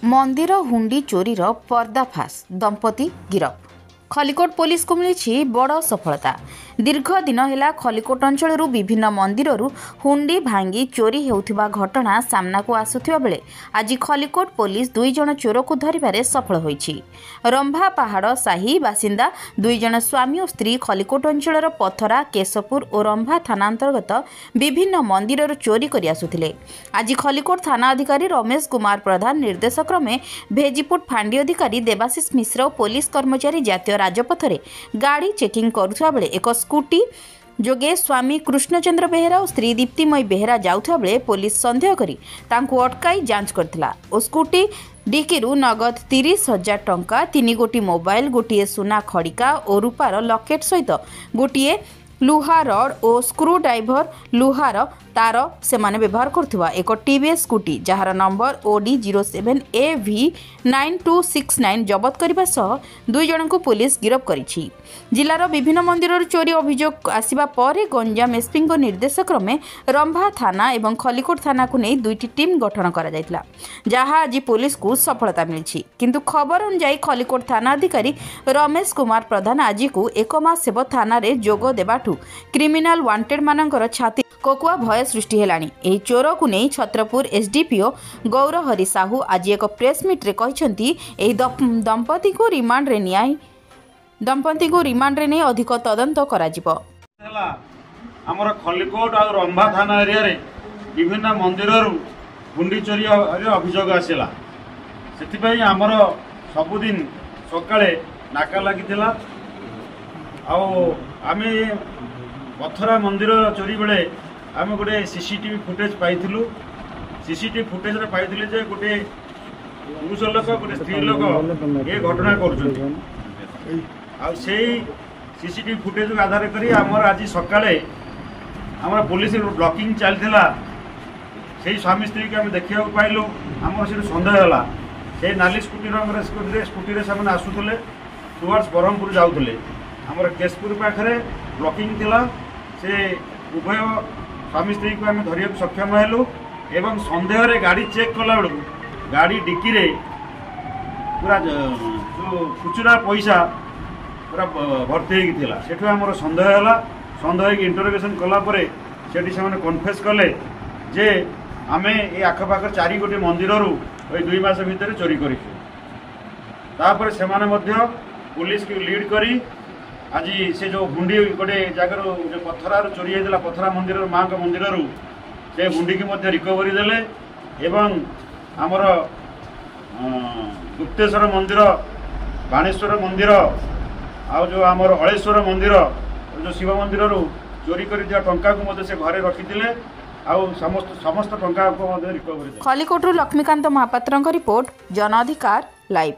मंदिर हुंडी चोरीर पर्दाफाश दंपति गिरफ। खलिकोट पुलिस को मिली बड़ सफलता। दीर्घ दिन है खलिकोट अंचल विभिन्न मंदिर हुंडी भांगी चोरी होता घटना सामना को आसुवा बेले आज खलिकोट पुलिस 2 जन चोर को धरवे सफल होईछि। रंभा पहाड़ साही बासिंदा 2 जन स्वामी और स्त्री खलिकोट अंचल पथरा केशपुर और रंभा थाना अंतर्गत विभिन्न मंदिर चोरी कर आसुथिले। आज खलिकोट थाना अधिकारी रमेश कुमार प्रधान निर्देश क्रमे भेजीपुट फांडी अधिकारी देवाशीष मिश्र और पुलिस कर्मचारी जातीय राजपथरे गाड़ी चेकिंग करुवा बेले एक स्कूटी जोगे स्वामी कृष्णचंद्र बेहेरा और स्त्री दीप्तिमयी बेहेरा जाउथा बेले पुलिस संदेह करी तांकु अटकाई जांच करथिला और स्कूटी डिकीरू नगद 30,000 टंका 3 गोटी मोबाइल गोटे सुना खड़िका और रूपार लकेट सहित गोटे लुहा रड और स्क्रू ड्राइवर लुहार तार से माने व्यवहार करथुवा एक टीवीएस स्कूटी जहार नंबर OD 07AV9269 जबत करने सह 2 जन को पुलिस गिरफ करिछि। जिलार विभिन्न मंदिर चोरी अभियोग आसिबा परे गंजाम एसपी निर्देश क्रमे रंभा थाना एवं खलिकोट थाना को नहीं 2टी टीम गठन करा जायतिला जहां आज पुलिस को सफलता मिली। किंतु खबर अनुसार खलिकोट थाना अधिकारी रमेश कुमार प्रधान आज को 1 मास हेब थाना रे जोग देबाठू क्रिमिनाल वांटेड मानकर छाती कोकुआ भय सृष्टि हेलानी। एही चोर को नहीं छत्रपुर एसडीपीओ गौरहरि साहू आज एक प्रेस मीट रे कहिसंती एही दंपति को रिमांड रे नहीं अधिक तदंत करा जिवो। हमर खलिकोट और रंभा थाना एरिया रे विभिन्न मंदिर हुंडी चोरी अभियोग आसिला सेतिपई हमर सबुदिन सकाळे नाका लागिथिला आ आमे पथरा मंदिर चोरी बेले आम गोटे सीसीटीवी फुटेज पाइलु। सीसीटीवी फुटेज पाइलु जे गोटे पुरुष लोक गोटे स्त्री लोक ये घटना कर सीसीटीवी फुटेज आधार करी आमर आज सकाळे आमर पुलिस ब्लॉकिंग चलता से स्वामी स्त्री के आम देखा पाइलु। आम से सन्देह है से नाली स्कूटी रंग स्कूटी से आसुले टुवर्ड्स ब्रह्मपुर जाऊे आमर केशपुर पाखे ब्लॉकिंग थिला से उभय स्वामी स्त्री को आम धरिया सक्षम हेलु एवं सन्देह रे गाड़ी चेक कला बेलू गाड़ी डिक्की रे पूरा जो खुचुरा पैसा पूरा भर्ती होता से सन्देह है। सन्देह इंटरोगेशन कलापर से कन्फेस कले जे आम ये आखपाख 4 गोटे मंदिर 2 मास भितर चोरी कर पुलिस की लीड करी आज से जो हुंडी गोटे जगार जो पथरार चोरी होता पथरा मंदिर माँ का मंदिर से हुंडी की रिकवरी देले एवं आमर गुप्तेश्वर मंदिर बाणेश्वर मंदिर आ जो आमर हलेश्वर मंदिर जो शिव मंदिर चोरी कर टंका को से घरे रखी समस्त टंका को रिकवरी। खलिकोट लक्ष्मीकांत महापात्र रिपोर्ट जन अधिकार लाइव।